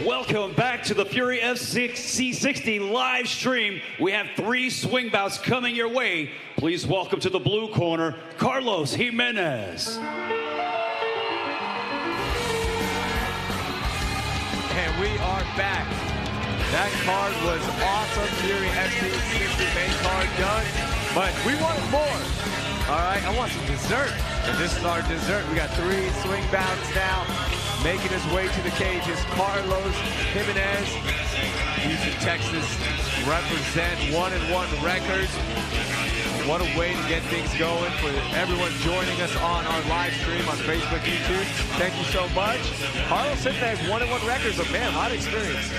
Welcome back to the Fury FC60 live stream. We have 3 swing bouts coming your way. Please welcome to the blue corner, Carlos Jimenez. And we are back. That card was awesome. Fury FC60 main card done, but we wanted more. All right, I want some dessert. And this is our dessert. We got 3 swing bouts now. Making his way to the cage is Carlos Jimenez. Houston, Texas, represent 1-1 records. What a way to get things going for everyone joining us on our live stream on Facebook, YouTube. Thank you so much. Carlos Jimenez, 1-1 records. Oh, man, hot experience.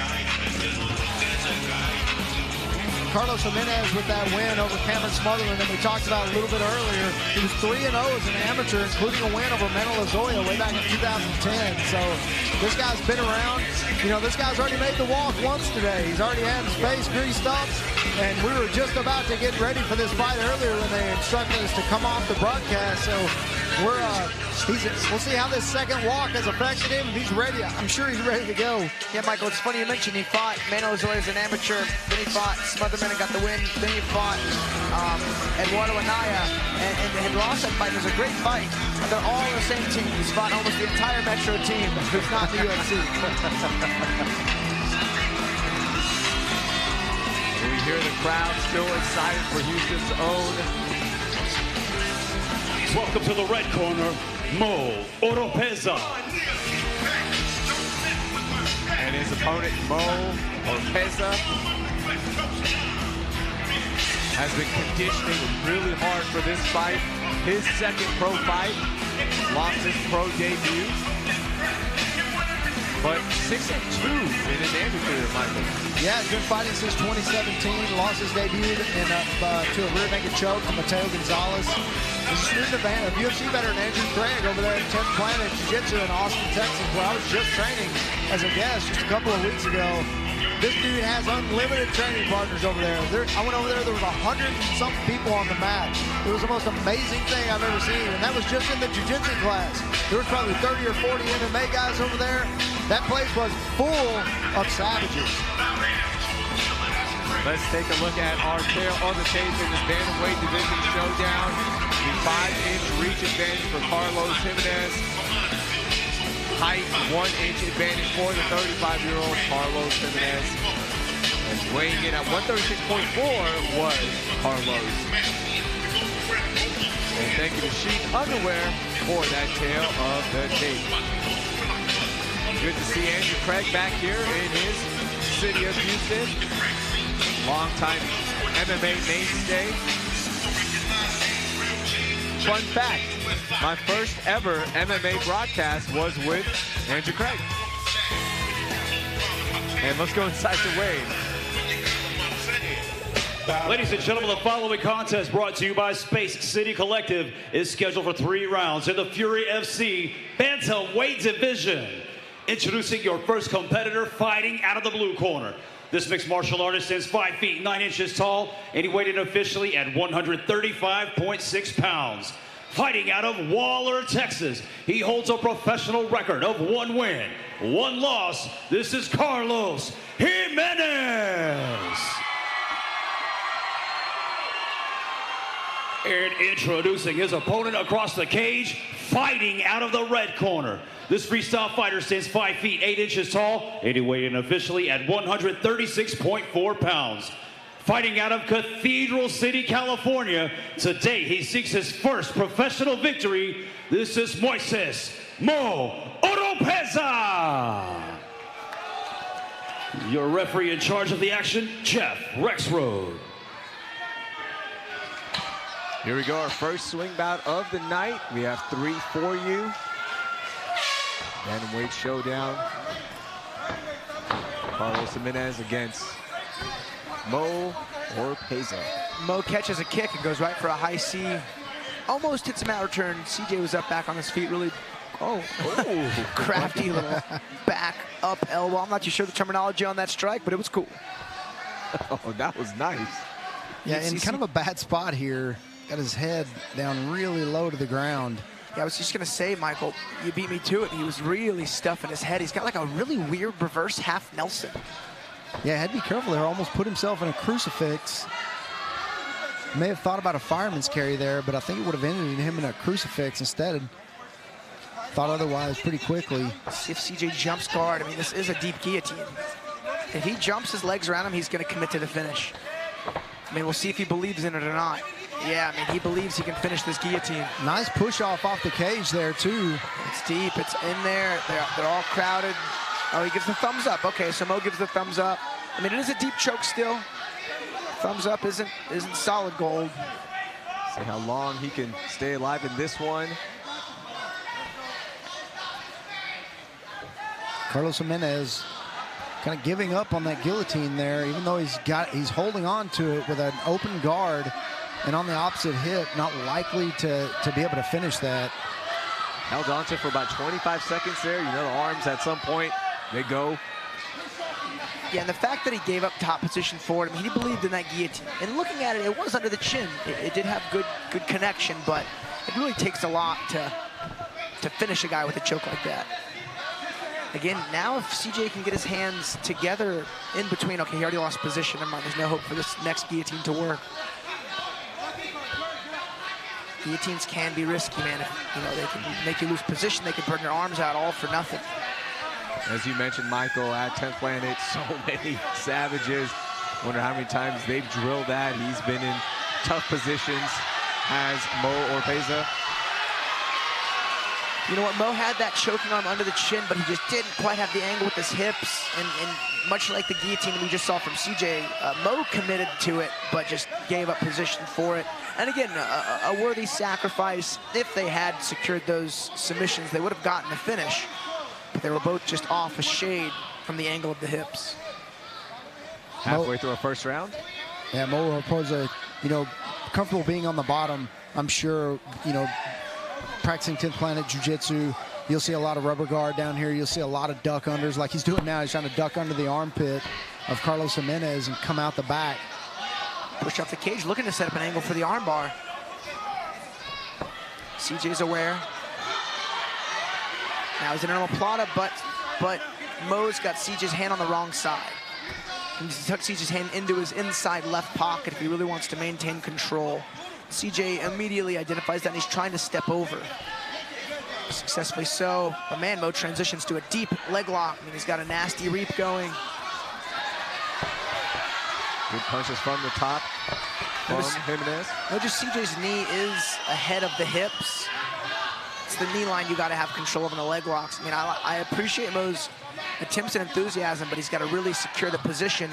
Carlos Jimenez with that win over Cameron Smotherman that we talked about a little bit earlier. He was 3-0 as an amateur, including a win over Mental Azoya way back in 2010. So this guy's been around. You know, this guy's already made the walk once today. He's already had his face greased up. And we were just about to get ready for this fight earlier when they instructed us to come off the broadcast. So we'll see how this second walk has affected him. If he's ready, I'm sure he's ready to go. Yeah, Michael, it's funny you mentioned he fought Mental Azoya as an amateur, then he fought Smotherman and got the win, then he fought Eduardo Anaya and lost that fight. It was a great fight. They're all on the same team. He's fought almost the entire Metro team who's not in the UFC. We hear the crowd still excited for Houston's own. Welcome to the red corner, Orepeza. And his opponent, Orepeza, has been conditioning really hard for this fight. His second pro fight, lost his pro debut, but 6-2 in his amateur career, Michael. Yeah, he's been fighting since 2017. Lost his debut to a rear naked choke from Mateo Gonzalez. He's a student of UFC veteran Andrew Craig over there at 10th Planet Jiu-Jitsu in Austin, Texas, where I was just training as a guest just a couple of weeks ago. This dude has unlimited training partners over there. I went over there was 100 and something people on the mat. It was the most amazing thing I've ever seen, and that was just in the jiu-jitsu class. There was probably 30 or 40 MMA guys over there. That place was full of savages. Let's take a look at our pair on the tape in this bantamweight division showdown. The 5-inch reach advantage for Carlos Jimenez. Height, 1-inch advantage for the 35-year-old Carlos Jimenez. And weighing in at 136.4 was Carlos. And thank you to Sheet Underwear for that tail of the tape. Good to see Andrew Craig back here in his city of Houston. Longtime MMA mainstay. Fun fact, my first ever MMA broadcast was with Andrew Craig. And let's go inside the weigh. Ladies and gentlemen, the following contest brought to you by Space City Collective is scheduled for 3 rounds in the Fury FC Bantamweight division. Introducing your first competitor fighting out of the blue corner. This mixed martial artist is 5 feet 9 inches tall, and he weighed in officially at 135.6 pounds. Fighting out of Waller, Texas, he holds a professional record of 1 win, 1 loss. This is Carlos Jimenez. And introducing his opponent across the cage, fighting out of the red corner. This freestyle fighter stands 5 feet 8 inches tall, and he weighed in officially at 136.4 pounds. Fighting out of Cathedral City, California, today he seeks his first professional victory. This is Moises Orepeza. Your referee in charge of the action, Jeff Rexroad. Here we go, our first swing bout of the night. We have 3 for you. Bantamweight showdown. Carlos Jimenez against Orepeza. Mo catches a kick and goes right for a high C. Almost hits him out return. CJ was up back on his feet, really, crafty little back up elbow. I'm not too sure the terminology on that strike, but it was cool. Oh, that was nice. Yeah, in kind of a bad spot here. Got his head down really low to the ground. Yeah, I was just gonna say, Michael, you beat me to it. He was really stuffing his head. He's got like a really weird reverse half Nelson. Yeah, had to be careful there. Almost put himself in a crucifix. May have thought about a fireman's carry there, but I think it would have ended him in a crucifix instead. Thought otherwise pretty quickly. See if CJ jumps guard. I mean, this is a deep guillotine. If he jumps his legs around him, he's going to commit to the finish. I mean, we'll see if he believes in it or not. Yeah, I mean, he believes he can finish this guillotine. Nice push off the cage there, too. It's deep. It's in there. They're all crowded. Oh, he gives the thumbs up. Okay, so Mo gives the thumbs up. I mean, it is a deep choke still. Thumbs up isn't solid gold. See how long he can stay alive in this one. Carlos Jimenez kind of giving up on that guillotine there, even though he's holding on to it with an open guard and on the opposite hip, not likely to be able to finish that. Held on to for about 25 seconds there. You know, the arms at some point, they go. Yeah, and the fact that he gave up top position forward, I mean, he believed in that guillotine. And looking at it, it was under the chin. It did have good connection, but it really takes a lot to finish a guy with a choke like that. Again, now if CJ can get his hands together in between, okay, he already lost position. Never mind, there's no hope for this next guillotine to work. Guillotines can be risky, man. You know, they can make you lose position. They can burn your arms out all for nothing. As you mentioned, Michael, at 10th Planet, so many savages. Wonder how many times they've drilled that. He's been in tough positions as Mo Orepeza. You know what, Mo had that choking arm under the chin, but he just didn't quite have the angle with his hips. And much like the guillotine we just saw from CJ, Mo committed to it, but just gave up position for it. And again, a worthy sacrifice. If they had secured those submissions, they would have gotten the finish. But they were both just off a shade from the angle of the hips. Halfway through our first round. Yeah, Mo Orepeza, you know, comfortable being on the bottom. I'm sure, you know, practicing 10th Planet Jiu-Jitsu, you'll see a lot of rubber guard down here. You'll see a lot of duck unders like he's doing now. He's trying to duck under the armpit of Carlos Jimenez and come out the back. Push off the cage, looking to set up an angle for the armbar. CJ's aware. Now he's in an omoplata, but Mo's got CJ's hand on the wrong side. He tucks CJ's hand into his inside left pocket if he really wants to maintain control. CJ immediately identifies that and he's trying to step over. Successfully so. But man, Mo transitions to a deep leg lock. I mean, he's got a nasty reap going. Good punches from the top from Jimenez. Notice CJ's knee is ahead of the hips. It's the knee line you got to have control of in the leg locks. I mean, I appreciate Mo's attempts and enthusiasm, but he's got to really secure the position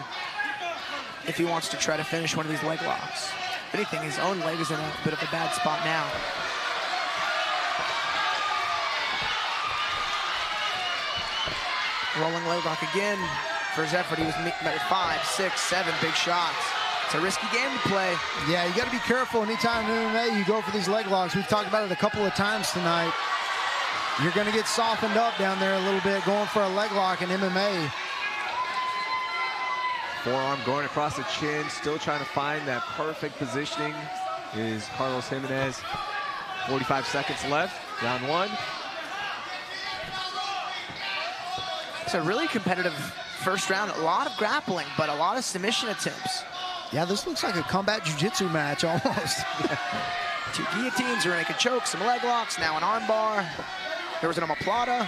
if he wants to try to finish one of these leg locks. If anything, his own leg is in a bit of a bad spot now. Rolling leg lock again. For his effort, he was met with 5, 6, 7 big shots. It's a risky game to play. Yeah, you got to be careful anytime in MMA you go for these leg locks. We've talked about it a couple of times tonight. You're going to get softened up down there a little bit going for a leg lock in MMA. Forearm going across the chin, still trying to find that perfect positioning is Carlos Jimenez. 45 seconds left, round one. It's a really competitive first round. A lot of grappling, but a lot of submission attempts. Yeah, this looks like a combat jiu-jitsu match almost. 2 guillotines, rear naked choke, some leg locks, now an arm bar. There was an omoplata.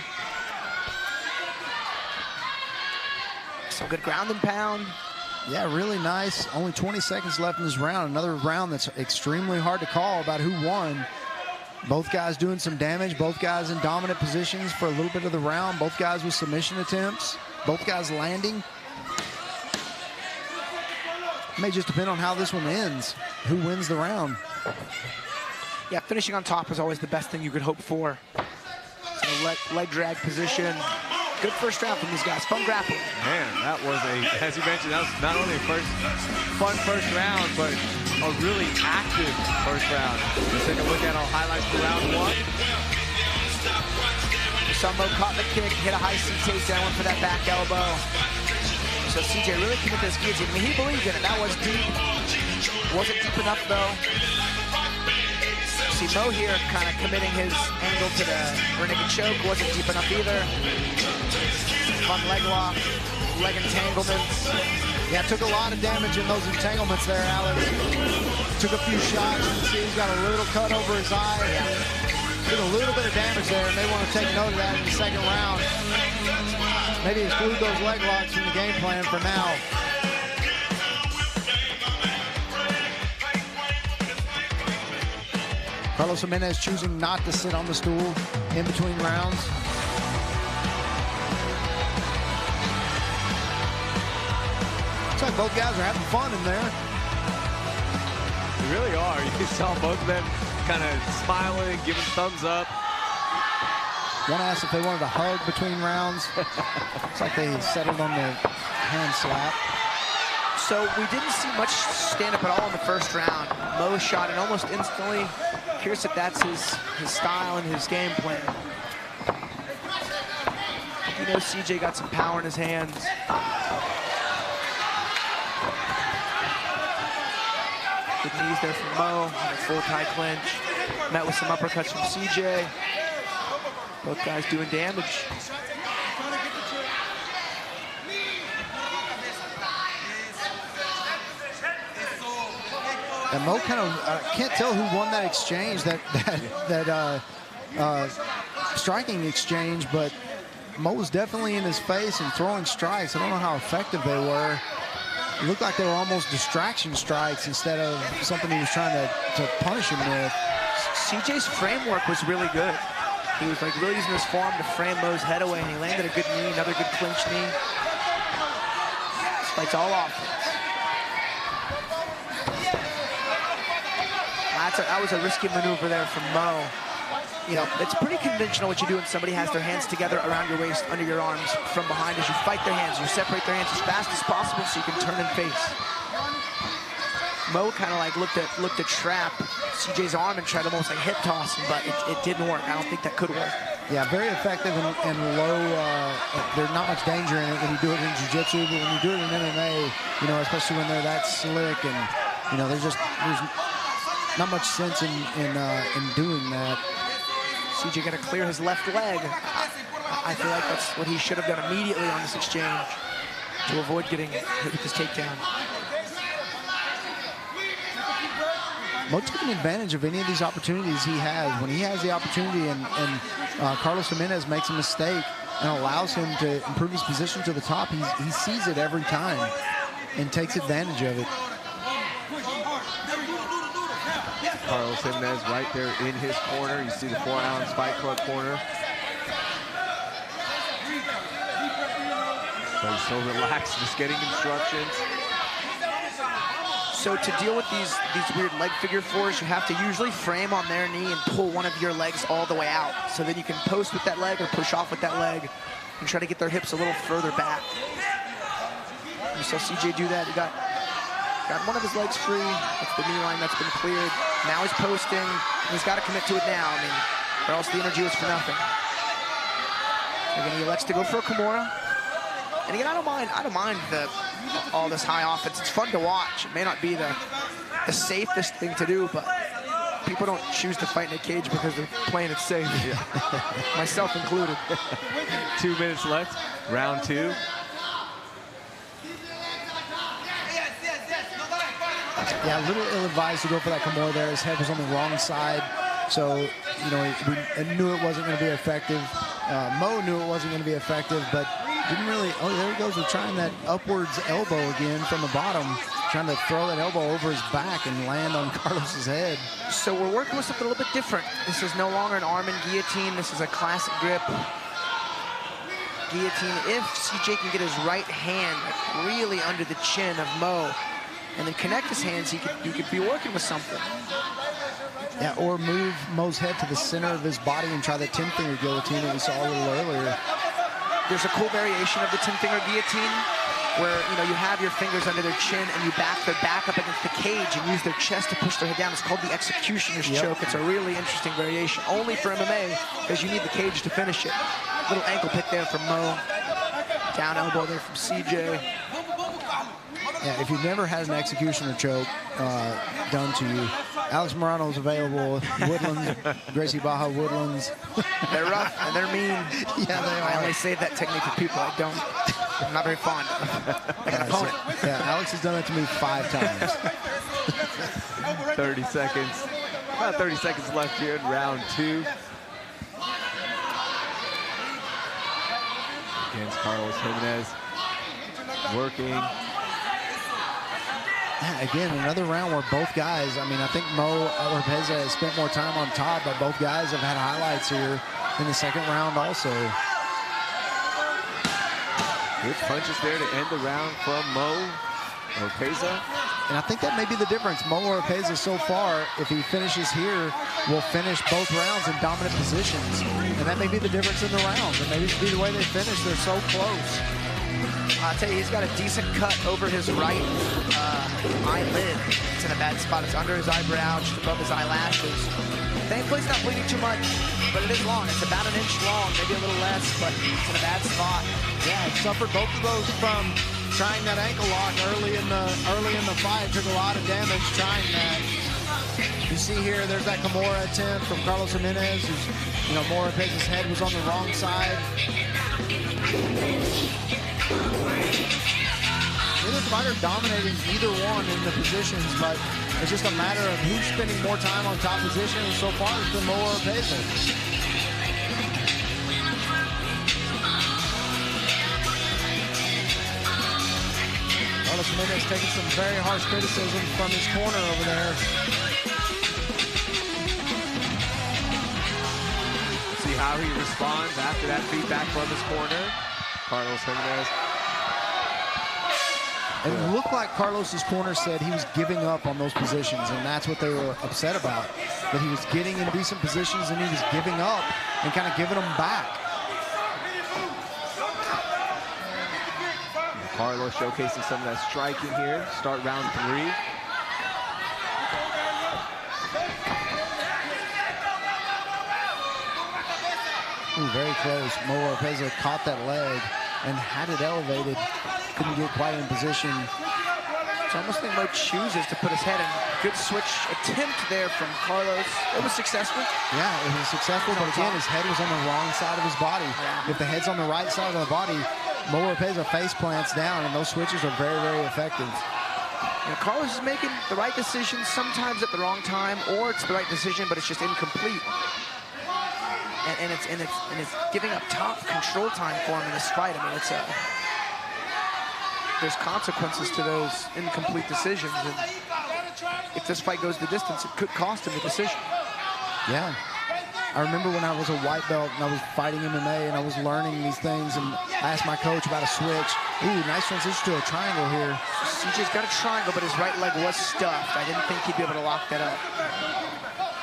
Some good ground and pound. Yeah, really nice. Only 20 seconds left in this round. Another round that's extremely hard to call about who won. Both guys doing some damage. Both guys in dominant positions for a little bit of the round. Both guys with submission attempts. Both guys landing. It may just depend on how this one ends, who wins the round. Yeah, finishing on top is always the best thing you could hope for. So leg drag position. Good first round from these guys. Fun grappling. Man, that was as you mentioned, that was not only a fun first round, but a really active first round. Let's take a look at our highlights for round one. Mo caught the kick, hit a high C takedown, went for that back elbow. So CJ really committed this guillotine. I mean, he believed in it. That was deep. Wasn't deep enough, though. see Mo here kind of committing his angle to the rear naked choke. Wasn't deep enough either. Fun leg lock, leg entanglements. Yeah, took a lot of damage in those entanglements there, Alex. Took a few shots. You can see he's got a little cut over his eye. Did a little bit of damage there, and they want to take note of that in the second round. Maybe exclude those leg locks from the game plan for now. Carlos Jimenez choosing not to sit on the stool in between rounds. Looks like both guys are having fun in there. They really are. You saw both of them kind of smiling, giving thumbs up. One asked if they wanted a hug between rounds. Looks like they settled on the hand slap. So we didn't see much stand-up at all in the first round. Mo shot it almost instantly. Curious if that's his style and his game plan. You know, CJ got some power in his hands. Good knees there from Mo, and a full tie clinch. Met with some uppercuts from CJ. Both guys doing damage. And Mo kind of can't tell who won that exchange, that striking exchange, but Mo was definitely in his face and throwing strikes. I don't know how effective they were. It looked like they were almost distraction strikes instead of something he was trying to punish him with. CJ's framework was really good. He was like really using his forearm to frame Mo's head away, and he landed a good knee, another good clinch knee. This fight's all offense. That was a risky maneuver there from Mo. You know, it's pretty conventional what you do when somebody has their hands together around your waist, under your arms, from behind as you fight their hands. You separate their hands as fast as possible so you can turn and face. Mo kind of like looked to trap CJ's arm and tried to almost like hip toss him, but it didn't work. I don't think that could work. Yeah, very effective and low. There's not much danger in it when you do it in jiu-jitsu, but when you do it in MMA, you know, especially when they're that slick and, you know, there's not much sense in doing that. CJ got to clear his left leg. I feel like that's what he should have done immediately on this exchange to avoid getting hit with his takedown. Mo taking advantage of any of these opportunities he has. When he has the opportunity and Carlos Jimenez makes a mistake and allows him to improve his position to the top, he sees it every time and takes advantage of it. Carlos Jimenez right there in his corner. You see the 4-ounce Fight Club corner. So he's so relaxed, just getting instructions. So to deal with these weird leg figure fours, you have to usually frame on their knee and pull one of your legs all the way out. So then you can post with that leg or push off with that leg and try to get their hips a little further back. You saw CJ do that. He got one of his legs free. That's the knee line that's been cleared. Now he's posting, and he's got to commit to it now. I mean, or else the energy was for nothing. Again, he elects to go for a Kimura. And again, I don't mind all this high offense. It's fun to watch. It may not be the safest thing to do, but people don't choose to fight in a cage because they're playing it safe. Yeah. Myself included. 2 minutes left, round 2. Yeah, a little ill-advised to go for that Kimura there. His head was on the wrong side. So, you know, we knew it wasn't going to be effective. Mo knew it wasn't going to be effective, but didn't really. Oh, there he goes. We're trying that upwards elbow again from the bottom, trying to throw that elbow over his back and land on Carlos's head. So we're working with something a little bit different. This is no longer an arm and guillotine. This is a classic grip guillotine. If CJ can get his right hand really under the chin of Mo and then connect his hands, he could be working with something. Yeah, or move Mo's head to the center of his body and try that 10-finger guillotine that we saw a little earlier. There's a cool variation of the 10-finger guillotine where, you know, you have your fingers under their chin and you back their back up against the cage and use their chest to push their head down. It's called the executioner's choke. It's a really interesting variation, only for MMA, because you need the cage to finish it. Little ankle pick there from Mo. Down elbow there from CJ. Yeah, if you've never had an executioner choke done to you, Alex Morano's available. Woodlands, Gracie Baja Woodlands. They're rough and they're mean. Yeah, they I are. only save that technique for people I'm not very fond of. Like an opponent. Yeah, Alex has done it to me 5 times. 30 seconds. About 30 seconds left here in round 2. Against Carlos Jimenez. Working. Yeah, again, another round where both guys, I mean, I think Mo Orepeza has spent more time on top, but both guys have had highlights here in the second round also. Good punches there to end the round from Mo Orepeza. And I think that may be the difference. Mo Orepeza so far, if he finishes here, will finish both rounds in dominant positions. And that may be the difference in the rounds. And maybe it should be the way they finish. They're so close. I'll tell you, he's got a decent cut over his right eyelid. It's in a bad spot. It's under his eyebrow, just above his eyelashes. Thankfully, it's not bleeding too much, but it is long. It's about 1 inch long, maybe a little less, but it's in a bad spot. Yeah, he suffered both of those from trying that ankle lock early in the fight. Took a lot of damage trying that. You see here, there's that Kimura attempt from Carlos Jimenez. You know, Mo Orepeza's head was on the wrong side. Neither fighter dominating either one in the positions, but it's just a matter of who's spending more time on top position, and so far it's been Mo Orepeza. Carlos Jimenez taking some very harsh criticism from his corner over there. Let's see how he responds after that feedback from his corner. Carlos Jimenez. And it looked like Carlos's corner said he was giving up on those positions, and that's what they were upset about. That he was getting in decent positions and he was giving up and kind of giving them back. Carlos showcasing some of that striking here. Start round 3. Ooh, very close. Mo Orepeza caught that leg and had it elevated. Couldn't get quite in position. It's almost like Mo chooses to put his head in. Good switch attempt there from Carlos. It was successful. Yeah, it was successful, but again, his head was on the wrong side of his body. Yeah. If the head's on the right side of the body, Mo Orepeza face plants down, and those switches are very, very effective. You know, Carlos is making the right decision sometimes at the wrong time, or it's the right decision, but it's just incomplete. And it's giving up top control time for him in this fight. I mean, there's consequences to those incomplete decisions, and if this fight goes the distance, it could cost him the decision. Yeah. I remember when I was a white belt and I was fighting MMA and I was learning these things, and I asked my coach about a switch. Ooh, nice transition to a triangle here. CJ's got a triangle, but his right leg was stuffed. I didn't think he'd be able to lock that up.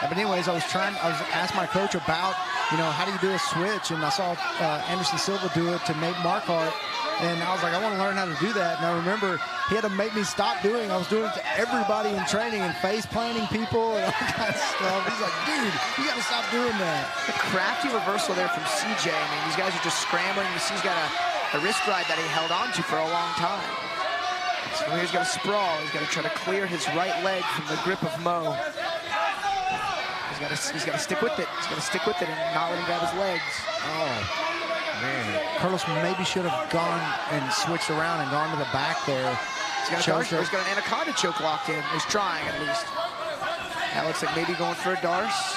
But anyways, I was asked my coach about, you know, how do you do a switch? And I saw Anderson Silva do it to Nate Marquardt. And I was like, I want to learn how to do that. And I remember he had to make me stop doing. I was doing it to everybody in training and face planting people and all kinds of stuff. He's like, dude, you got to stop doing that. The crafty reversal there from CJ. I mean, these guys are just scrambling. You see he's got a wrist guard that he held on to for a long time. So he's got a sprawl. He's got to try to clear his right leg from the grip of Mo. He's got to stick with it. He's got to stick with it and not let him grab his legs. Oh, man. Carlos maybe should have gone and switched around and gone to the back there. He's got an anaconda choke locked in. He's trying, at least. That looks like maybe going for a Darce.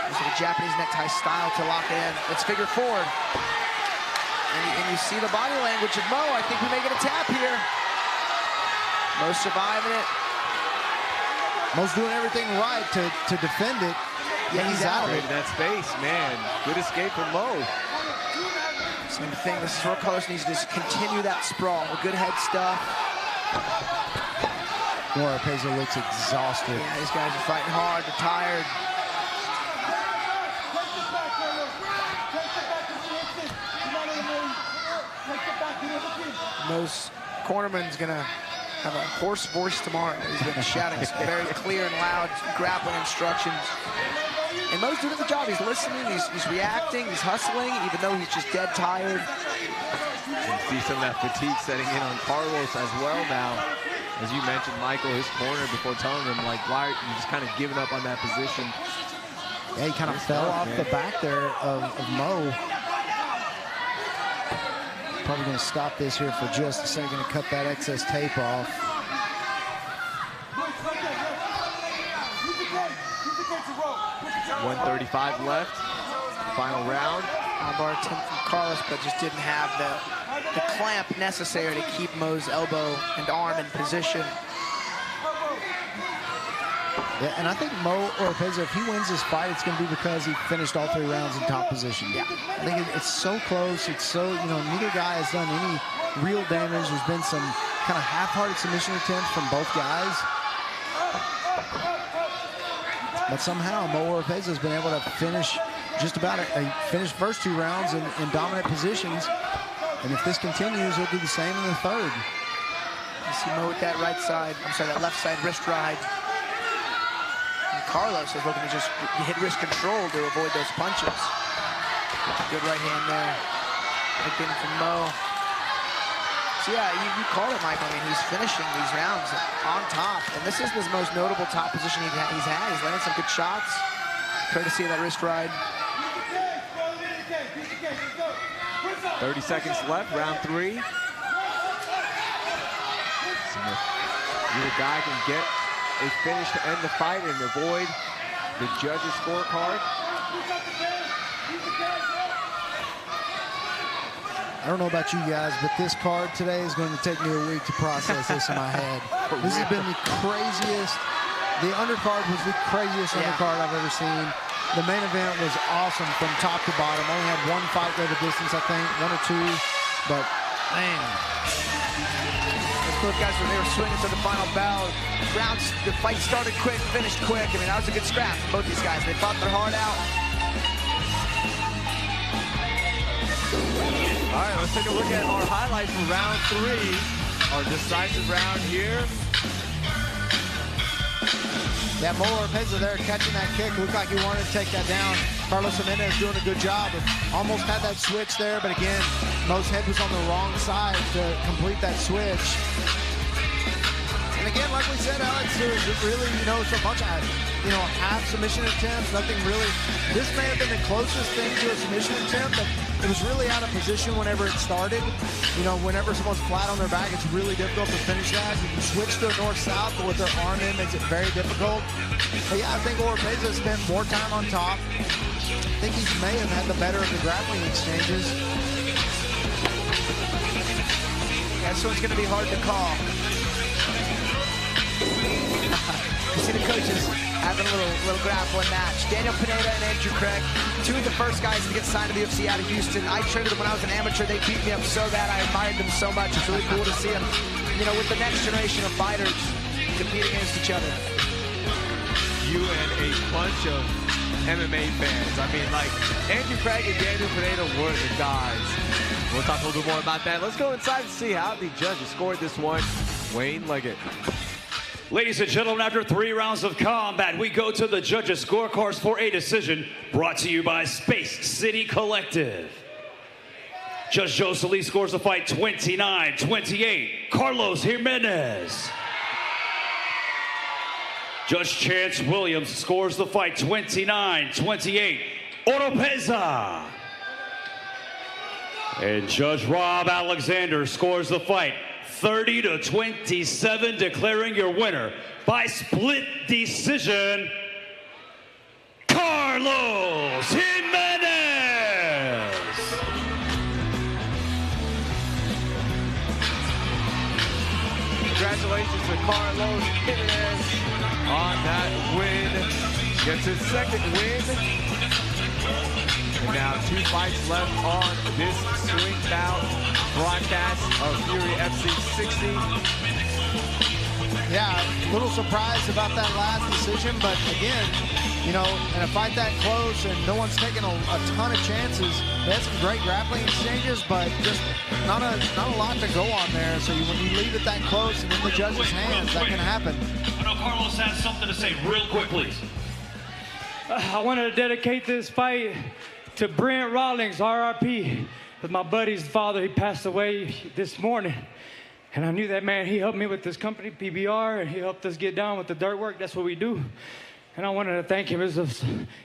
Looks like a Japanese necktie style to lock it in. It's figure 4. And you see the body language of Mo. I think we may get a tap here. Mo surviving it. Mo's doing everything right to defend it. Yeah, he's out of it. That space, man. Good escape from Mo. Same thing. This is where Carlos needs to just continue that sprawl. Good head stuff. Orepeza looks exhausted. Yeah, these guys are fighting hard. They're tired. Mo's cornerman's gonna have a hoarse voice tomorrow. He's been shouting very clear and loud grappling instructions. And Mo's doing the job. He's listening, he's reacting, he's hustling, even though he's just dead tired. You can see some of that fatigue setting in on Carlos as well now. as you mentioned, Michael, his corner before telling him, like, why are you just kind of giving up on that position? Yeah, he kind of fell off the back there of Mo. Probably going to stop this here for just a second to cut that excess tape off. 1:35 left, final round. Armbar attempt from Carlos, but just didn't have the clamp necessary to keep Mo's elbow and arm in position. Yeah, and I think Mo Orepeza, if he wins this fight, it's going to be because he finished all 3 rounds in top position. Yeah. I think it's so close. It's so, you know, neither guy has done any real damage. There's been some kind of half-hearted submission attempts from both guys. But somehow Mo Orepeza has been able to finish just about finish first 2 rounds in dominant positions. And if this continues, he'll do the same in the third. You see Mo with that right side, I'm sorry, that left side wrist ride. And Carlos is looking to just hit wrist control to avoid those punches. Good right hand there. Again from Mo. So yeah, you call it, Michael. I mean, he's finishing these rounds on top. And this is his most notable top position he's had. He's landed some good shots, courtesy of that wrist ride. 30 seconds left, round 3. See if either guy can get a finish to end the fight and avoid the judges' scorecard. I don't know about you guys, but this card today is going to take me a week to process this in my head. This has been the craziest. The undercard was the craziest undercard I've ever seen. The main event was awesome from top to bottom. Only had 1 fight go the distance, I think, 1 or 2. But, man. Those both guys, when they were swinging to the final bell, the fight started quick, finished quick. I mean, that was a good scrap for both these guys. They fought their heart out. All right, let's take a look at our highlights from round 3. Our decisive round here. Yeah, Mo Orepeza there catching that kick. Looked like he wanted to take that down. Carlos Jimenez doing a good job. Almost had that switch there, but again, Mo's head was on the wrong side to complete that switch. And again, like we said, Alex, it really, so much, half submission attempts, nothing really. This may have been the closest thing to a submission attempt, but it was really out of position whenever it started. Whenever someone's flat on their back, it's really difficult to finish that. You can switch to a north-south, but with their arm in, makes it very difficult. But yeah, I think Orepeza spent more time on top. I think he may have had the better of the grappling exchanges. Yeah, this one's going to be hard to call. You see the coaches having a little grappling match. Daniel Pineda and Andrew Craig, 2 of the first guys to get signed to the UFC out of Houston. I trained with them when I was an amateur. They beat me up so bad. I admired them so much. It's really cool to see them, with the next generation of fighters compete against each other. You and a bunch of MMA fans. I mean, like, Andrew Craig and Daniel Pineda were the guys. We'll talk a little bit more about that. Let's go inside and see how the judges scored this one. Wayne Leggett. Ladies and gentlemen, after 3 rounds of combat, we go to the judges' scorecards for a decision brought to you by Space City Collective. Judge Joe Solis scores the fight 29-28. Carlos Jimenez. Judge Chance Williams scores the fight 29-28. Orepeza. And Judge Rob Alexander scores the fight 30-27, declaring your winner by split decision, Carlos Jimenez. Congratulations to Carlos Jimenez on that win. Gets his second win. And now 2 fights left on this swing bout broadcast of Fury FC 60. Yeah, a little surprised about that last decision, but again, in a fight that close and no one's taking a ton of chances, they had some great grappling exchanges, but just not a lot to go on there. So when you leave it that close and in the judge's hands, that can happen. I know Carlos has something to say real quick, please. I wanted to dedicate this fight to Brent Rawlings, RIP. With my buddy's father, he passed away this morning. And I knew that man, he helped me with this company, PBR, and he helped us get down with the dirt work. That's what we do. And I wanted to thank him. He was a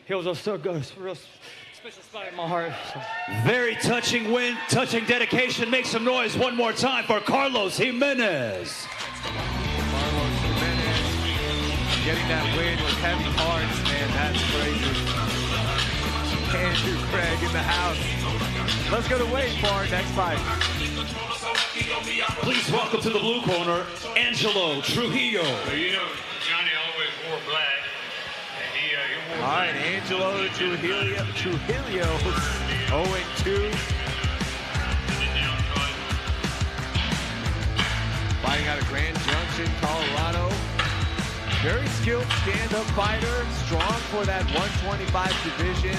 real special spot in my heart. So. Very touching win, touching dedication. Make some noise one more time for Carlos Jimenez. Carlos Jimenez getting that win with heavy hearts, man, that's crazy. Andrew Craig in the house. Let's go to Wade for our next fight. Please welcome to the blue corner, Angelo Trujillo. So you know, Johnny always wore black, and he wore All right, black. Angelo Trujillo 0-2. Fighting out of Grand Junction, Colorado. Very skilled stand-up fighter, strong for that 125 division.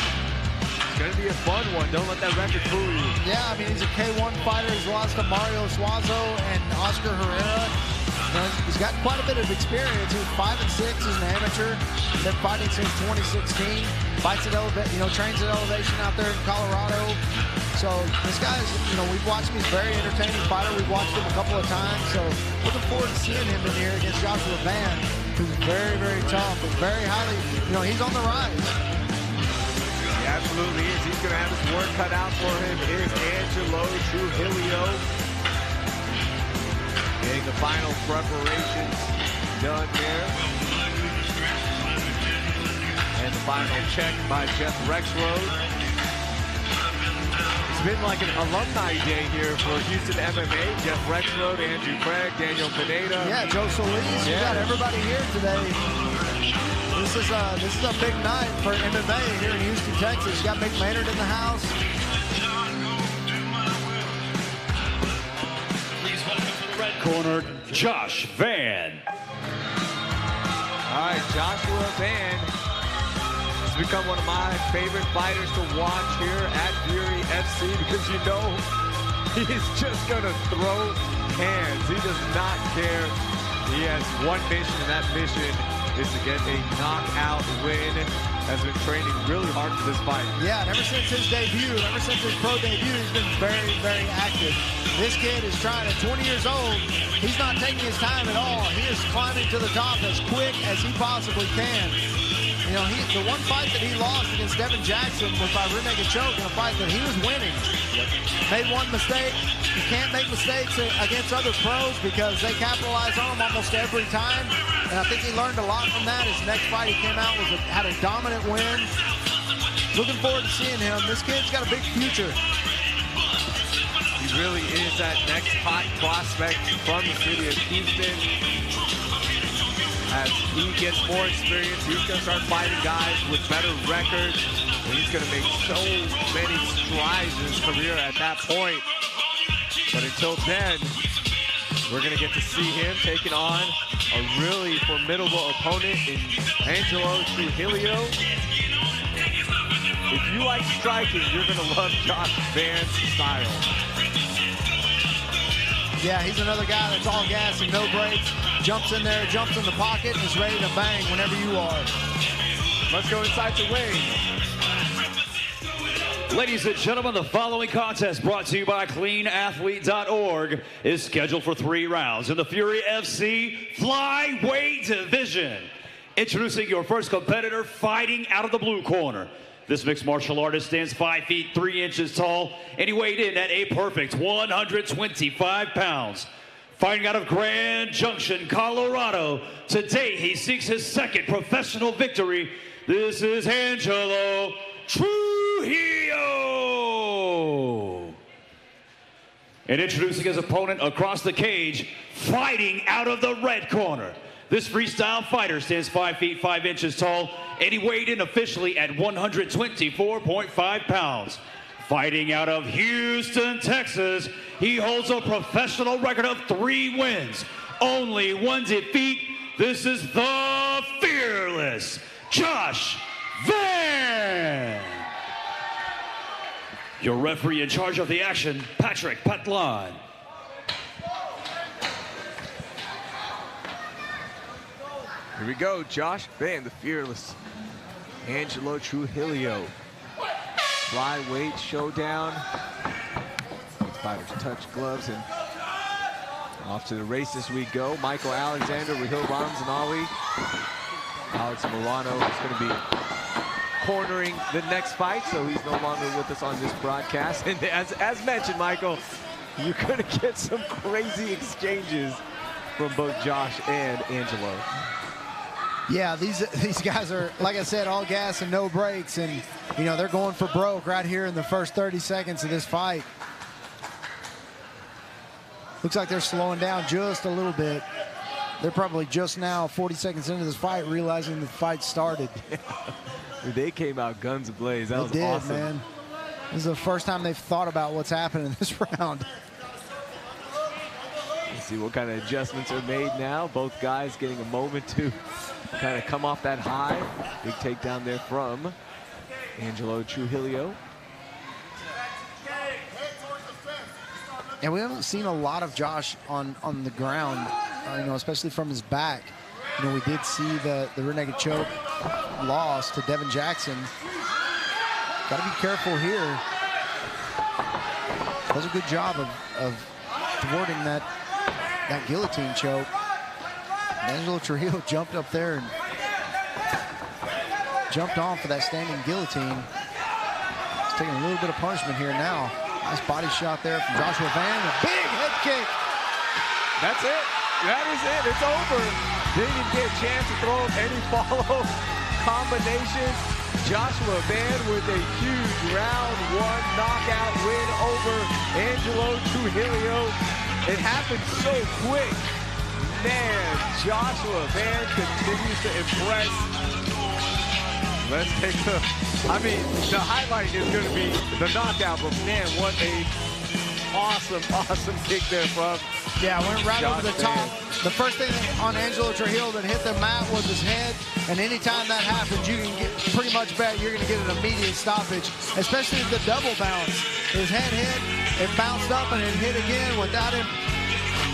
It's going to be a fun one. Don't let that record fool you. Yeah, I mean, he's a K1 fighter. He's lost to Mario Suazo and Oscar Herrera. You know, he's got quite a bit of experience. He was 5 and 6 as an amateur. Been fighting since 2016. Fights at trains at elevation out there in Colorado. So this guy's, we've watched him. He's a very entertaining fighter. We've watched him a couple of times. So looking forward to seeing him in here against Joshua Van, who's very, very tough and very highly, he's on the rise. He absolutely is. He's going to have his work cut out for him. Is Angelo Trujillo getting the final preparations done there. And the final check by Jeff Rexroad. It's been like an alumni day here for Houston MMA. Jeff Rexroad, Andrew Craig, Daniel Pineda. Yeah, Joe Solis. You got everybody here today. This is a big night for MMA here in Houston, Texas. You got Mick Maynard in the house. Please welcome to the red corner, Josh Van. All right, Joshua Van has become one of my favorite fighters to watch here at Fury FC because he is just going to throw hands. He does not care. He has one mission, and that mission is to get a knockout win. Has been training really hard for this fight. Yeah, and ever since his debut, ever since his pro debut, he's been very, very active. This kid is trying, at 20 years old, he's not taking his time at all. He is climbing to the top as quick as he possibly can. The one fight that he lost against Devin Jackson was by rear naked choke in a fight that he was winning. Made one mistake. You can't make mistakes against other pros because they capitalize on them almost every time. And I think he learned a lot from that. His next fight he came out had a dominant win. Looking forward to seeing him. This kid's got a big future. He really is that next hot prospect from the city of Houston. As he gets more experience, he's going to start fighting guys with better records. And he's going to make so many strides in his career at that point. But until then, we're going to get to see him taking on a really formidable opponent in Angelo Trujillo. If you like striking, you're going to love Josh Van's style. Yeah, he's another guy that's all gas and no brakes. Jumps in there, jumps in the pocket, and is ready to bang whenever you are. Let's go inside the ring. Ladies and gentlemen, the following contest brought to you by CleanAthlete.org is scheduled for 3 rounds in the Fury FC Flyweight Division. Introducing your first competitor fighting out of the blue corner. This mixed martial artist stands 5 feet 3 inches tall, and he weighed in at a perfect 125 pounds. Fighting out of Grand Junction, Colorado, today he seeks his second professional victory. This is Angelo Trujillo. And introducing his opponent across the cage, fighting out of the red corner. This freestyle fighter stands 5 feet 5 inches tall, and he weighed in officially at 124.5 pounds. Fighting out of Houston, Texas, he holds a professional record of 3 wins, only 1 defeat. This is the fearless Josh Van. Your referee in charge of the action, Patrick Patlan. Here we go, Josh Van, the fearless Angelo Trujillo. Flyweight showdown. Both fighters touch gloves, and Off to the races we go. Michael Alexander, Rahil Ramzanawi. Alex Morano is going to be cornering the next fight, so he's no longer with us on this broadcast. And as mentioned, Michael, you're going to get some crazy exchanges from both Josh and Angelo. Yeah, these guys are, like I said, all gas and no brakes, and you know they're going for broke right here in the first 30 seconds of this fight. Looks like they're slowing down just a little bit. They're probably just now 40 seconds into this fight realizing the fight started. They came out guns ablaze. That was awesome. Man. This is the first time they've thought about what's happening in this round. Let's see what kind of adjustments are made now. Both guys getting a moment to kind of come off that high. Big takedown there from Angelo Trujillo. And we haven't seen a lot of Josh on the ground, you know, especially from his back. You know, we did see the rear naked choke loss to Devin Jackson. Got to be careful here. Does a good job of thwarting that guillotine choke. Angelo Trujillo jumped up there and jumped on for that standing guillotine. He's taking a little bit of punishment here now. Nice body shot there from Joshua Van. A big head kick. That's it. That is it. It's over. Didn't even get a chance to throw any follow combinations. Joshua Van with a huge round one knockout win over Angelo Trujillo. It happened so quick. Man, Joshua Van continues to impress. Let's take a, I mean, the highlight is going to be the knockout, but man, what a awesome kick there from Yeah, went right over the top. The first thing on Angelo Trujillo that hit the mat was his head, and anytime that happens, you can get pretty much bet you're going to get an immediate stoppage, especially the double bounce. His head hit, it bounced up, and it hit again without him.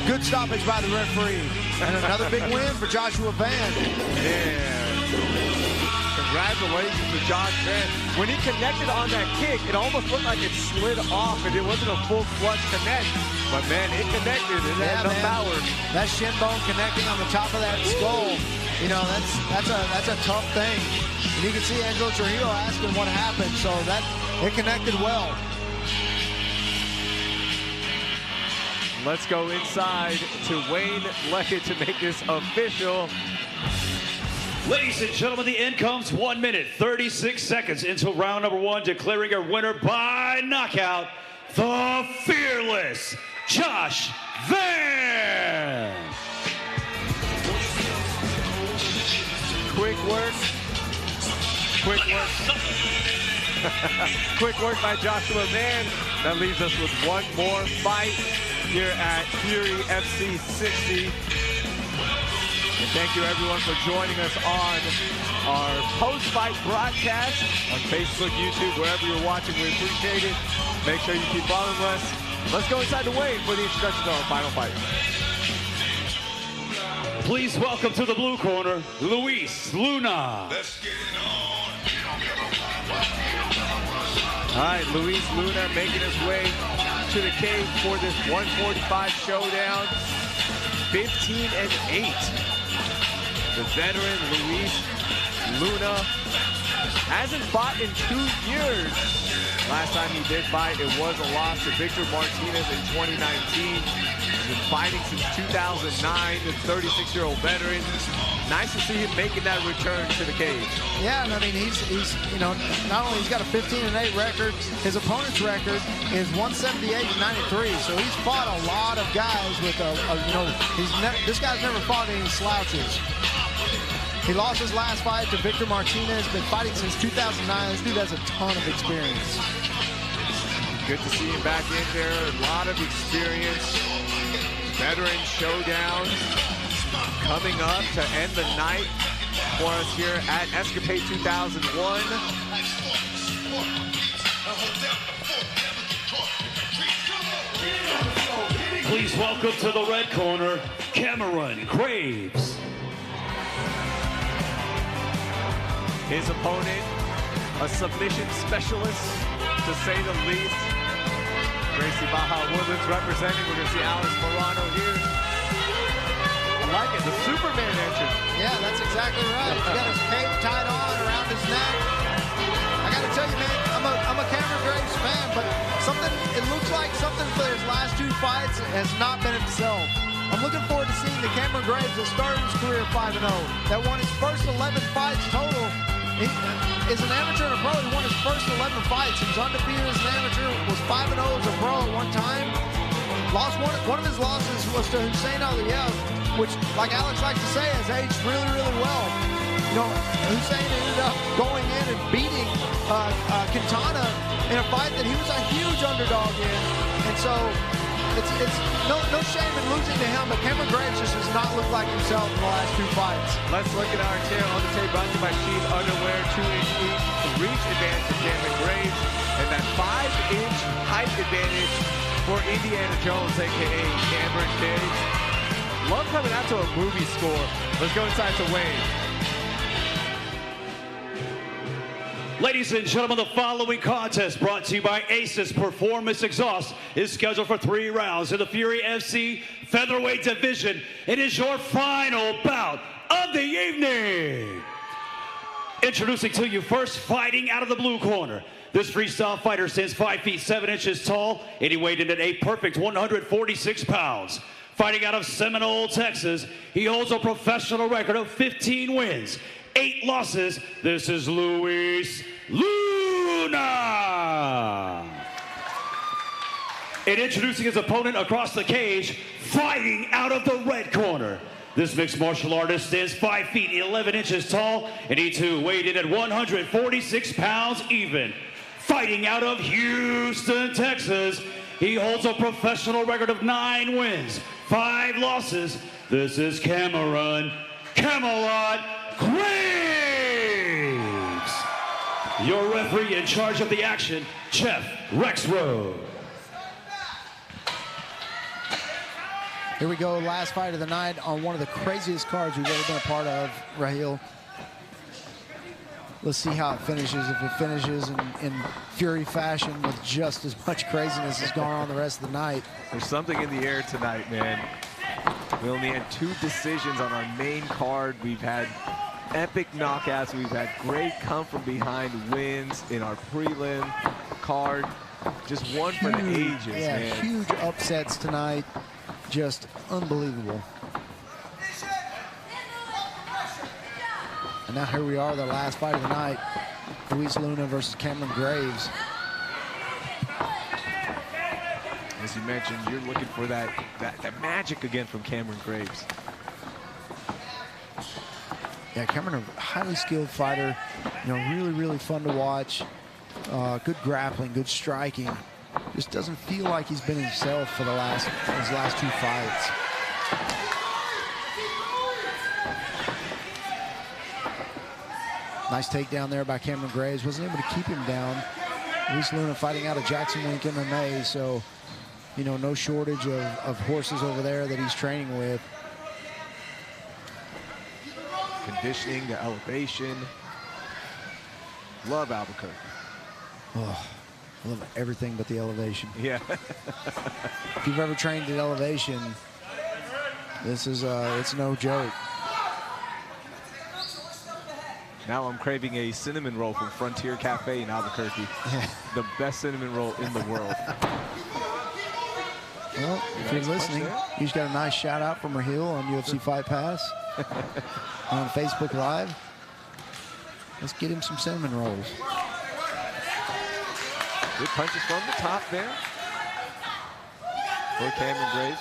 Good stoppage by the referee. And another big win for Joshua Van. Yeah. Congratulations to Josh Van. When he connected on that kick, it almost looked like it slid off and it wasn't a full flush connect. But man, it connected and it had enough power. That shin bone connecting on the top of that skull, you know, that's a tough thing. And you can see Angelo Trujillo asking what happened, so that it connected well. Let's go inside to Wayne Leckett to make this official. Ladies and gentlemen, the end comes 1 minute, 36 seconds into round number one, declaring a winner by knockout, the fearless Josh Van. Quick work. Quick work by Joshua Van. That leaves us with one more fight here at Fury FC 60. And thank you everyone for joining us on our post-fight broadcast on Facebook, YouTube, wherever you're watching. We appreciate it. Make sure you keep following us. Let's go inside the weigh-in for the introduction to our final fight. Please welcome to the blue corner, Luis Luna. Let's get it on. All right, Luis Luna making his way to the cage for this 145 showdown. 15-8. The veteran Luis Luna hasn't fought in 2 years. Last time he did fight, it was a loss to Victor Martinez in 2019. He's been fighting since 2009, the 36-year-old veteran. Nice to see him making that return to the cage. Yeah, and I mean, he's you know, not only he's got a 15-8 record, his opponent's record is 178-93. So he's fought a lot of guys with you know, this guy's never fought any slouches. He lost his last fight to Victor Martinez, been fighting since 2009. This dude has a ton of experience. Good to see him back in there. A lot of experience. Veteran showdown coming up to end the night for us here at Escapade 2001. Please welcome to the red corner, Cameron Graves. His opponent, a submission specialist, to say the least. Gracie Baja Woodlands representing. We're going to see Alex Morano here. like it. The Superman entrance. Yeah, that's exactly right. He's got his cape tied on around his neck. I got to tell you, man, I'm a Cameron Graves fan, but it looks like something for his last 2 fights has not been himself. I'm looking forward to seeing the Cameron Graves that started his career 5-0, that won his first 11 fights total. He is an amateur and a pro. He won his first 11 fights. He was undefeated as an amateur, was 5-0 as a pro at one time. Lost one of his losses was to Hussein Aliyev, which, like Alex likes to say, has aged really, really well. You know, Hussein ended up going in and beating Quintana in a fight that he was a huge underdog in. And so it's no shame in losing to him, but Cameron Graves just does not look like himself in the last 2 fights. Let's look at our tail on the tape brought to you by Sheet Underwear, 2-inch reach advantage for Cameron Graves, and that 5-inch height advantage for Indiana Jones, a.k.a. Cameron Graves. Love coming out to a movie score. Let's go inside to Wayne. Ladies and gentlemen, the following contest brought to you by Aces Performance Exhaust is scheduled for 3 rounds in the Fury FC Featherweight Division. It is your final bout of the evening. Introducing to you first, fighting out of the blue corner. This freestyle fighter stands 5 feet 7 inches tall, and he weighed in at a perfect 146 pounds. Fighting out of Seminole, Texas, he holds a professional record of 15 wins, 8 losses. This is Luis Luna. And introducing his opponent across the cage, fighting out of the red corner. This mixed martial artist stands 5 feet 11 inches tall, and he too weighed in at 146 pounds even. Fighting out of Houston, Texas, he holds a professional record of 9 wins, 5 losses. This is Cameron Camelot Graves. Your referee in charge of the action, Jeff Rexroad. Here we go, last fight of the night on one of the craziest cards we've ever been a part of, Raheel. Let's see how it finishes. If it finishes in Fury fashion with just as much craziness as gone on the rest of the night. There's something in the air tonight, man. We only had 2 decisions on our main card. We've had epic knockouts. We've had great come-from-behind wins in our prelim card. Just one for the ages, yeah, man. Huge upsets tonight. Just unbelievable. And now here we are, the last fight of the night. Luis Luna versus Cameron Graves. As you mentioned, you're looking for that magic again from Cameron Graves. Yeah, Cameron, a highly skilled fighter. You know, really, really fun to watch. Good grappling, good striking. Just doesn't feel like he's been himself for his last 2 fights. Nice takedown there by Cameron Graves. Wasn't able to keep him down. Luis Luna fighting out of Jackson Wink MMA, so, you know, no shortage of horses over there that he's training with. Conditioning, the elevation. Love Albuquerque. Oh, I love everything but the elevation. Yeah. If you've ever trained at elevation, this is it's no joke. Now I'm craving a cinnamon roll from Frontier Cafe in Albuquerque. The best cinnamon roll in the world. Well, if you're listening, you just got a nice shout out from Raheel on UFC Fight Pass on Facebook Live. Let's get him some cinnamon rolls. Good punches from the top there for Cameron Graves.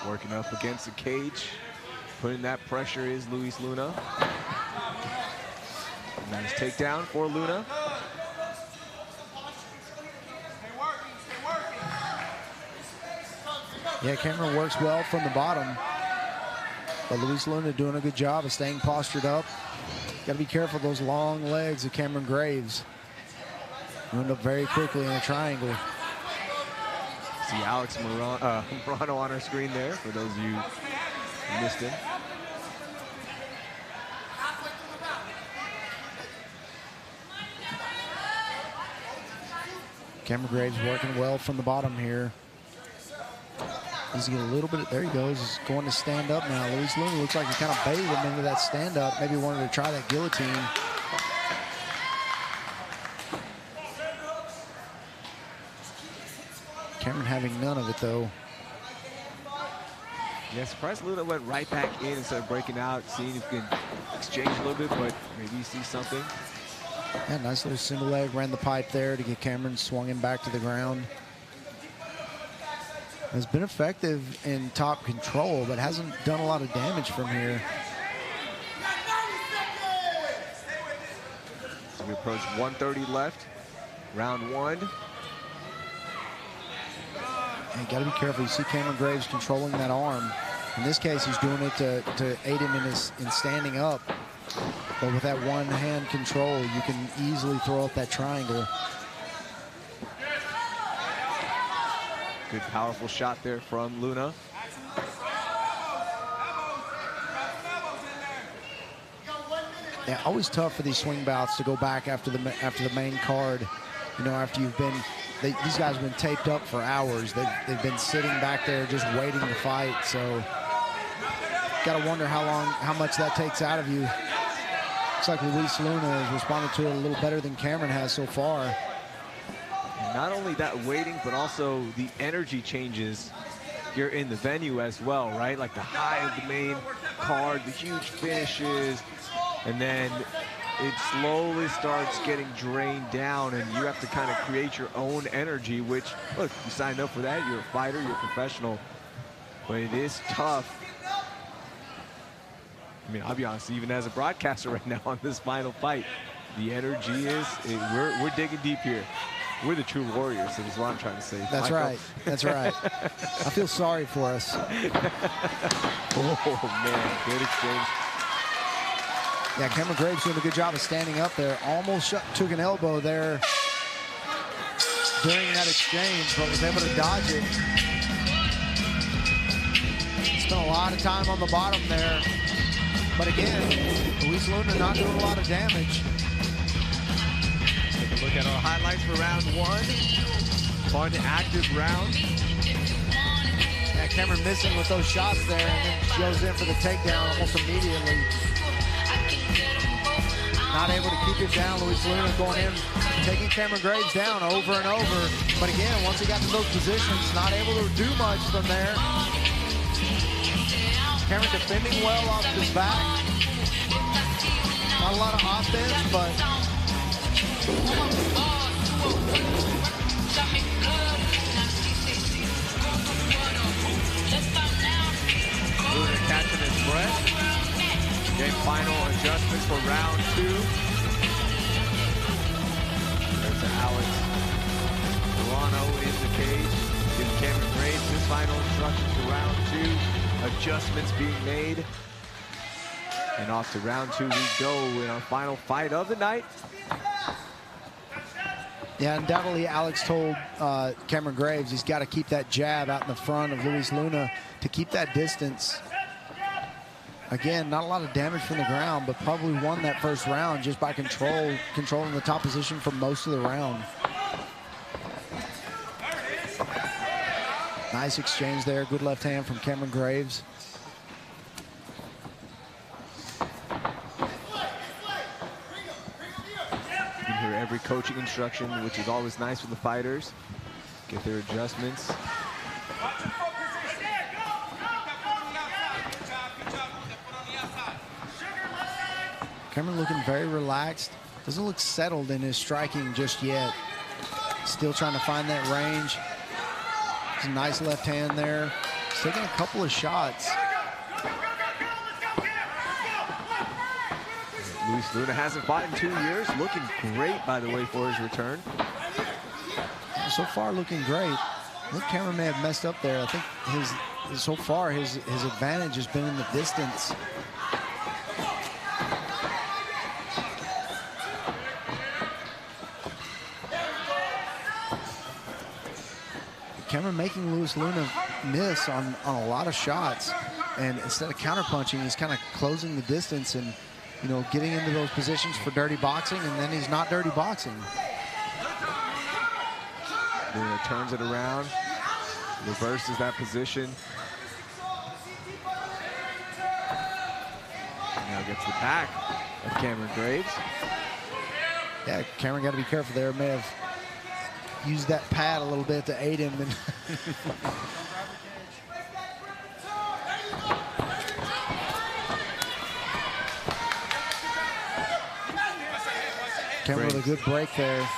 Working up against the cage. Putting that pressure is Luis Luna. Nice takedown for Luna. Yeah, Cameron works well from the bottom. But Luis Luna doing a good job of staying postured up. Got to be careful of those long legs of Cameron Graves. You end up very quickly in a triangle. See Alex Morano on our screen there, for those of you who missed him. Cameron Graves working well from the bottom here. He's get a little bit, there he goes, he's going to stand up now. Luis Luna looks like he kind of baited him into that stand up, maybe wanted to try that guillotine. Cameron having none of it though. Yeah, surprised Luna went right back in instead of breaking out, seeing if he can exchange a little bit, but maybe you see something. Yeah, nice little single leg, ran the pipe there to get Cameron swung him back to the ground. Has been effective in top control, but hasn't done a lot of damage from here. So we approach 130 left, round 1. And you got to be careful. You see Cameron Graves controlling that arm. In this case, he's doing it to aid him in standing up. But with that one hand control, you can easily throw up that triangle. Good, powerful shot there from Luna. Yeah, always tough for these swing bouts to go back after the main card. You know, after you've been, these guys have been taped up for hours. They've been sitting back there just waiting to fight. So, got to wonder how much that takes out of you. Looks like Luis Luna has responded to it a little better than Cameron has so far. Not only that waiting, but also the energy changes here in the venue as well, right? Like the high of the main card, the huge finishes, and then it slowly starts getting drained down, and you have to kind of create your own energy, which, look, you signed up for that. You're a fighter, you're a professional, but it is tough. I mean, I'll be honest, even as a broadcaster right now on this final fight, the energy is, we're digging deep here. We're the true warriors, is what I'm trying to say. That's Michael. right. That's right. I feel sorry for us. Oh, man. Good exchange. Yeah, Cameron Graves doing a good job of standing up there. Almost took an elbow there during that exchange, but was able to dodge it. Spent a lot of time on the bottom there. But again, Luis Luna not doing a lot of damage. Take a look at our highlights for round 1. Fun, active round. Yeah, Cameron missing with those shots there, and then goes in for the takedown almost immediately. Not able to keep it down. Luis Luna going in, taking Cameron Graves down over and over. But again, once he got to those positions, not able to do much from there. Cameron defending well off his back. Not a lot of offense, but Luna catching his breath. Game final adjustments for round 2. There's Alex Toronto in the cage. Giving Cameron Graves his final instructions for round 2. Adjustments being made. And off to round 2 we go in our final fight of the night. yeah, undoubtedly Alex told Cameron Graves he's got to keep that jab out in the front of Luis Luna to keep that distance. Again, not a lot of damage from the ground, but probably won that first round just by controlling the top position for most of the round. Nice exchange there. Good left hand from Cameron Graves. You can hear every coaching instruction, which is always nice for the fighters. Get their adjustments. Cameron looking very relaxed. Doesn't look settled in his striking just yet. Still trying to find that range. It's a nice left hand there. He's taking a couple of shots. Luis Luna hasn't fought in 2 years. Looking great, by the way, for his return. So far looking great. I think Cameron may have messed up there. I think so far his advantage has been in the distance. Cameron making Luis Luna miss on a lot of shots, and instead of counterpunching, he's kind of closing the distance and, you know, getting into those positions for dirty boxing, and then he's not dirty boxing. Luna turns it around, reverses that position. Now gets the back of Cameron Graves. Yeah, Cameron got to be careful there. May have used that pad a little bit to aid him. And Cameron with a good break there.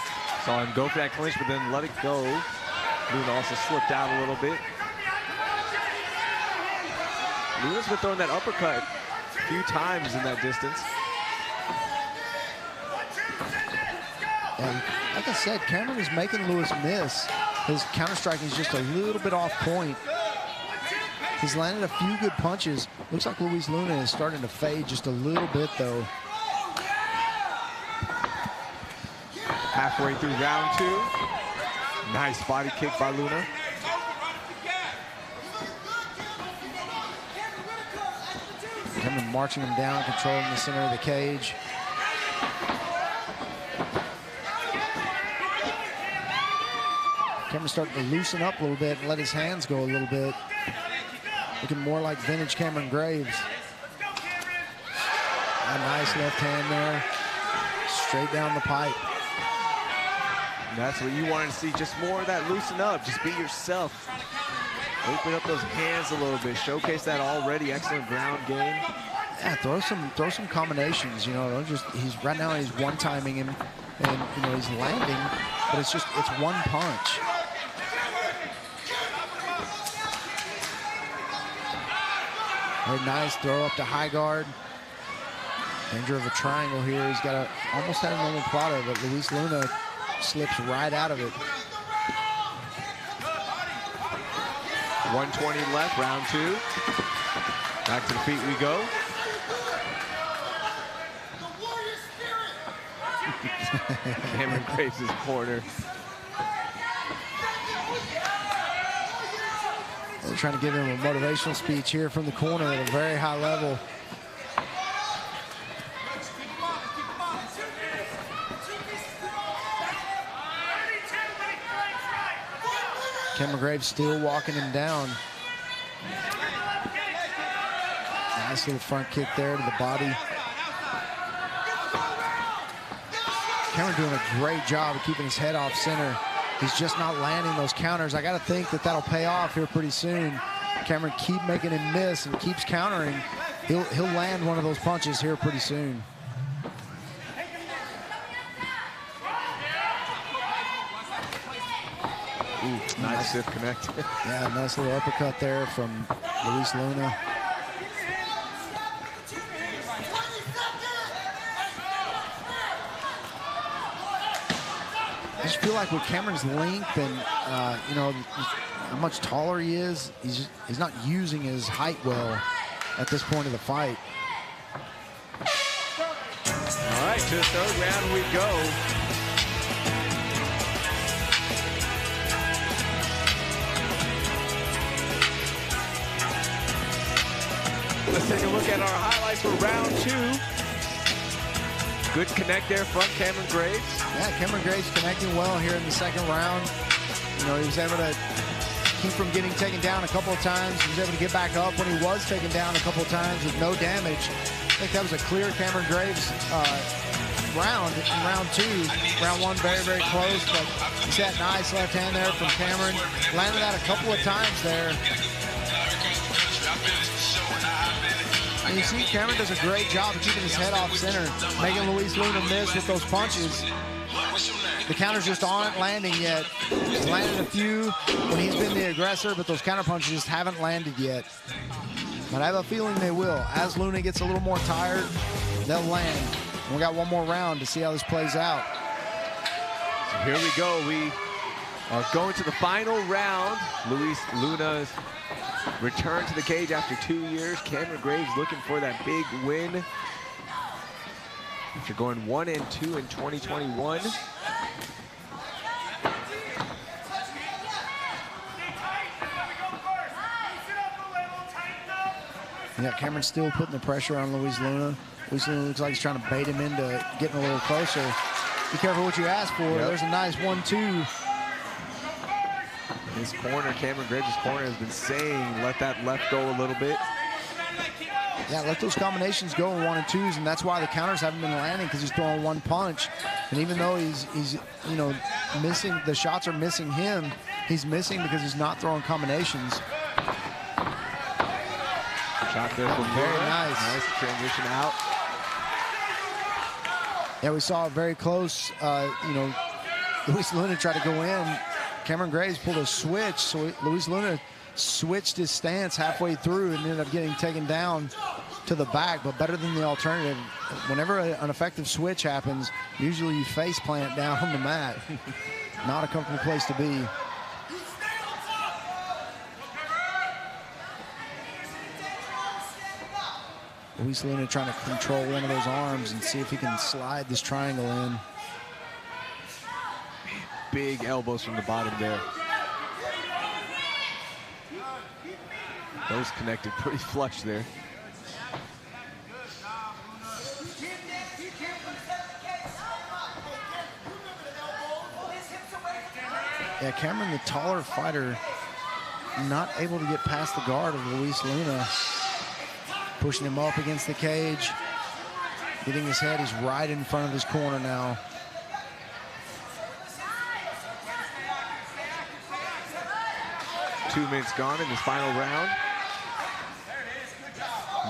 Saw him go for that clinch, but then let it go. Luna also slipped out a little bit. Luna's been throwing that uppercut a few times in that distance. And like I said, Cameron is making Lewis miss. His counter striking is just a little bit off point. He's landed a few good punches. Looks like Luis Luna is starting to fade just a little bit, though. Halfway through round 2. Nice body kick by Luna. Cameron marching him down, controlling the center of the cage. Cameron's starting to loosen up a little bit and let his hands go a little bit. Looking more like vintage Cameron Graves. A nice left hand there. Straight down the pipe. And that's what you wanted to see, just more of that loosen up, just be yourself. Open up those hands a little bit, showcase that already excellent ground game. Yeah, throw some combinations, you know, don't just, right now he's one-timing him and, you know, he's landing, but it's one punch. Very nice throw up to high guard. Danger of a triangle here. He's got almost had an omoplata, but Luis Luna slips right out of it. 120 left, round 2. Back to the feet we go. Cameron Graves' corner. They're trying to give him a motivational speech here from the corner at a very high level. Cameron Graves still walking him down. Nice little front kick there to the body. Cameron doing a great job of keeping his head off center. He's just not landing those counters. I got to think that that'll pay off here pretty soon. Cameron keep making him miss and keeps countering. He'll land one of those punches here pretty soon. Ooh, nice stiff connect. Yeah, nice little uppercut there from Luis Luna. I just feel like with Cameron's length and you know how much taller he is, he's not using his height well at this point of the fight. All right, to the third round we go. Let's take a look at our highlights for round 2. Good connect there from Cameron Graves. Yeah, Cameron Graves connecting well here in the second round. You know, he was able to keep from getting taken down a couple of times. He was able to get back up when he was taken down a couple of times with no damage. I think that was a clear Cameron Graves round in round 2. Round 1 very, very close, but you see that nice left hand there from Cameron. Landed that a couple of times there. And you see Cameron does a great job of keeping his head off center, making Luis Luna miss with those punches. The counters just aren't landing yet. He's landed a few when he's been the aggressor, but those counter punches just haven't landed yet. But I have a feeling they will. As Luna gets a little more tired, they'll land. And we got one more round to see how this plays out. So here we go. We are going to the final round. Luis Luna's return to the cage after 2 years. Cameron Graves looking for that big win after going 1-2 in 2021. Yeah, Cameron's still putting the pressure on Luis Luna. Luis Luna looks like he's trying to bait him into getting a little closer. Be careful what you ask for. Yep. There's a nice 1-2. His corner, Cameron Graves' corner, has been saying, let that left go a little bit. Yeah, let those combinations go in 1 and 2s, and that's why the counters haven't been landing, because he's throwing one punch. And even though he's you know, missing, the shots are missing him, he's missing because he's not throwing combinations. Shot there from Very nice. Nice transition out. Yeah, we saw it very close. You know, Luis Luna tried to go in. Cameron Graves pulled a switch, so Luis Luna switched his stance halfway through and ended up getting taken down to the back, but better than the alternative. Whenever an effective switch happens, usually you face plant down on the mat. Not a comfortable place to be. Luis Luna trying to control one of those arms and see if he can slide this triangle in. Big elbows from the bottom there. Those connected pretty flush there. Yeah, Cameron, the taller fighter, not able to get past the guard of Luis Luna. Pushing him up against the cage. Getting his head, he's right in front of his corner now. Two minutes gone in this final round.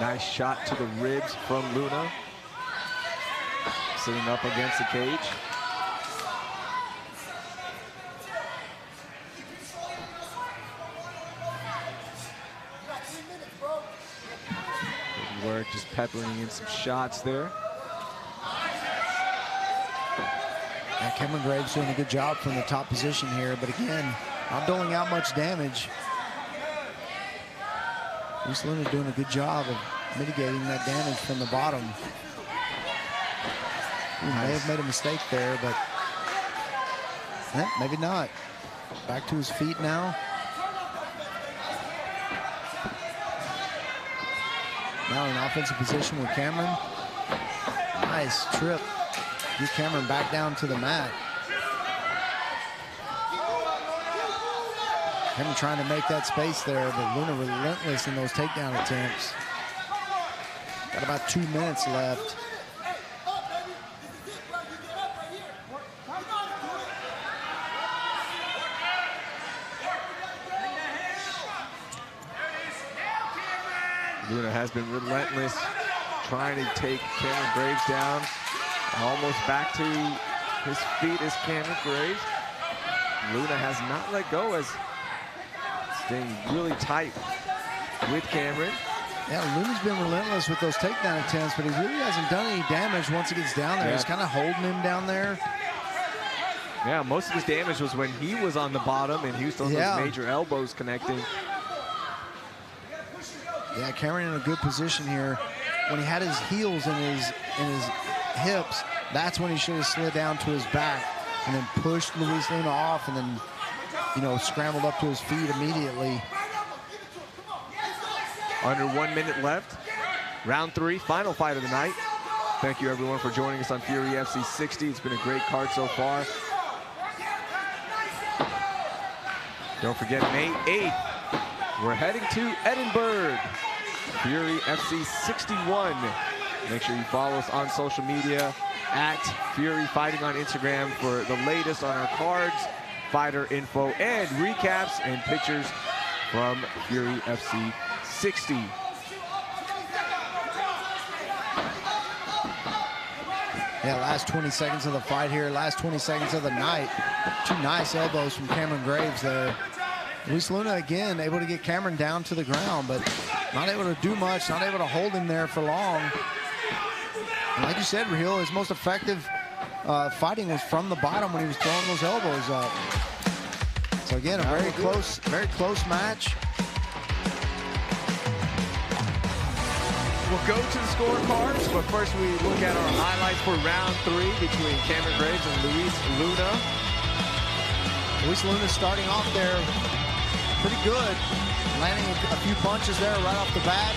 Nice shot to the ribs from Luna. Sitting up against the cage. Good work, just peppering in some shots there. Yeah, Cameron Graves doing a good job from the top position here, but again, not doling out much damage. Luis Luna doing a good job of mitigating that damage from the bottom. He may have made a mistake there, but maybe not. Back to his feet now. Now in offensive position with Cameron. Nice trip. Get Cameron back down to the mat. Cameron trying to make that space there, but Luna relentless in those takedown attempts. Got about 2 minutes left. Luna has been relentless, trying to take Cameron Graves down. Almost back to his feet is Cameron Graves. Luna has not let go, as staying really tight with Cameron. Yeah, Luna's been relentless with those takedown attempts, but he really hasn't done any damage once he gets down there. Yeah. He's kind of holding him down there. Yeah, most of his damage was when he was on the bottom and he was throwing those major elbows connecting. Yeah, Cameron in a good position here. When he had his heels in his hips, that's when he should have slid down to his back and then pushed Luis Luna off and then, you know, scrambled up to his feet immediately. Under 1 minute left. Round 3, final fight of the night. Thank you everyone for joining us on Fury FC 60. It's been a great card so far. Don't forget, May 8th, we're heading to Edinburgh. Fury FC 61. Make sure you follow us on social media at Fury Fighting on Instagram for the latest on our cards, fighter info, and recaps and pictures from Fury FC 60. Yeah, last 20 seconds of the fight here, last 20 seconds of the night. 2 nice elbows from Cameron Graves there. Luis Luna, again, able to get Cameron down to the ground, but not able to do much, not able to hold him there for long. And like you said, Raheel, his most effective fighting was from the bottom when he was throwing those elbows up. So again, a very close match. We'll go to the scorecards, but first we look at our highlights for round 3 between Cameron Graves and Luis Luna. Luis Luna starting off there pretty good, landing a few punches there right off the bat,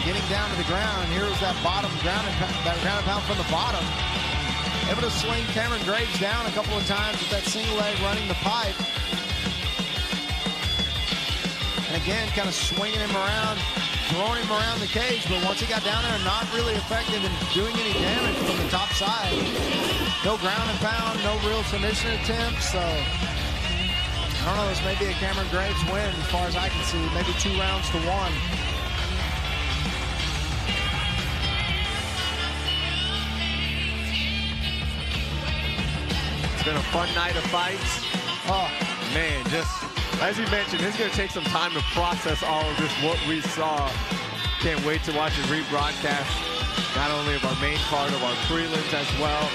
getting down to the ground. Here's that bottom ground and pound from the bottom. Able to sling Cameron Graves down a couple of times with that single leg running the pipe. And again, kind of swinging him around, throwing him around the cage. But once he got down there, not really effective in doing any damage from the top side. No ground and pound, no real submission attempts. So, I don't know, this may be a Cameron Graves win as far as I can see. Maybe 2 rounds to 1. It's been a fun night of fights. Oh, man, just as you mentioned, it's going to take some time to process all of this, what we saw. Can't wait to watch the rebroadcast, not only of our main card, of our prelims as well.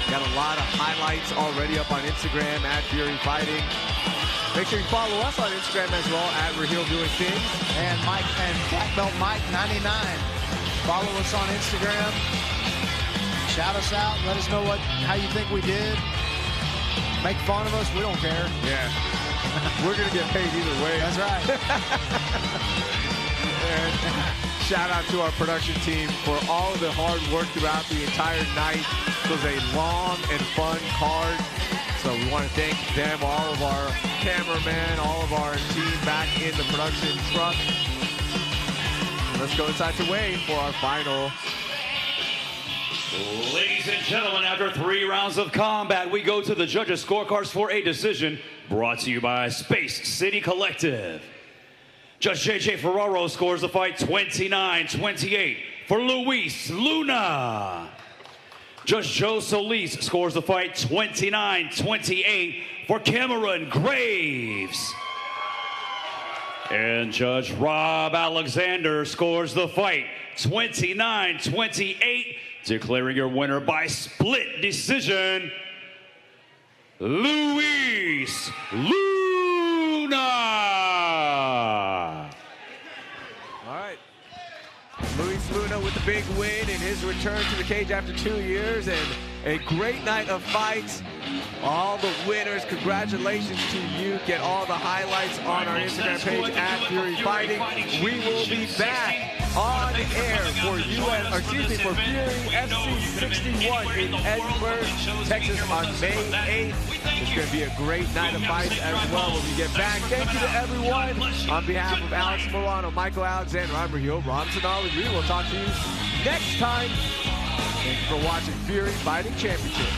Got a lot of highlights already up on Instagram at Fury Fighting. Make sure you follow us on Instagram as well at Raheel Doing Things. And Mike and Black Belt Mike 99. Follow us on Instagram. Shout us out. Let us know how you think we did. Make fun of us. We don't care. Yeah. We're going to get paid either way. That's right. And shout out to our production team for all of the hard work throughout the entire night. It was a long and fun card. So we want to thank them, all of our cameramen, all of our team back in the production truck. Let's go inside to weigh for our final. Ladies and gentlemen, after 3 rounds of combat, we go to the judges' scorecards for a decision brought to you by Space City Collective. Judge J.J. Ferraro scores the fight 29-28 for Luis Luna. Judge Joe Solis scores the fight 29-28 for Cameron Graves. And Judge Rob Alexander scores the fight 29-28, declaring your winner by split decision, Luis Luna. All right. Luis Luna with the big win in his return to the cage after 2 years, and a great night of fights. All the winners, congratulations to you. Get all the highlights on our Instagram page at Fury Fighting. We will be back on air for for Fury FC 61 in Edinburgh, Texas on May 8th. It's going to be a great night of fights as well when we get back. Thank you to everyone. On behalf of Alex Milano, Michael Alexander, I'm Raheel Ramzan. We will talk to you next time. Thanks for watching Fury Fighting Championship.